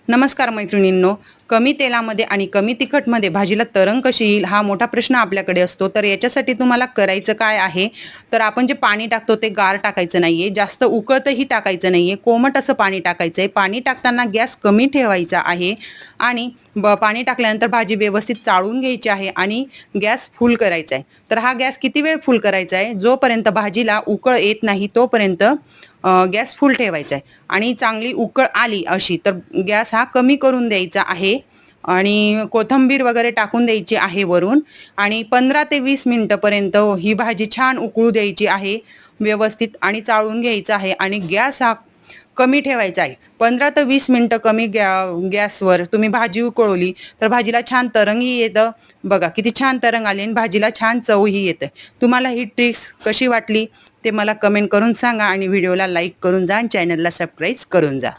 नमस्कार मैत्रिणींनो, कमी तेलामध्ये आणि कमी तिखटमध्ये भाजीला तरंग कशी येईल हा मोठा प्रश्न आपल्याकडे असतो। तर याच्यासाठी तुम्हाला करायचं काय आहे, तर आपण जे पाणी टाकतो ते गार टाकायचं नाहीये, जास्त उकळतही टाकायचं नाहीये, कोमट असं पाणी टाकायचंय। पाणी टाकताना गॅस कमी ठेवायचा आहे आणि पाणी टाकल्यानंतर भाजी व्यवस्थित चाळून घ्यायची आहे आणि गॅस फुल करायचा आहे। तर हा गॅस किती वेळ फुल करायचा आहे, जोपर्यंत भाजीला उकळ येत नाही तोपर्यंत गॅस फुल ठेवायचा आहे। आणि चांगली उकळ आली अशी तर गॅस हा कमी करून द्यायचा आहे आणि कोथिंबीर वगैरे टाकून द्यायची आहे वरून आणि 15 ते 20 मिनिटापर्यंत ही भाजी छान उकळू द्यायची आहे व्यवस्थित आणि चाळून घ्यायचा आहे आणि गॅस हा कमी ठेवायचा आहे। 15 ते 20 मिनिटं कमी गॅसवर तुम्ही भाजी उकळवली तर भाजीला छान तरंगही येतं। बघा किती छान तरंग आले आणि भाजीला छान चवही येते। तुम्हाला ही ट्रिक्स कशी वाटली ते मला कमेंट करून सांगा आणि व्हिडिओला लाईक करून जा आणि चॅनलला सबस्क्राईब करून जा।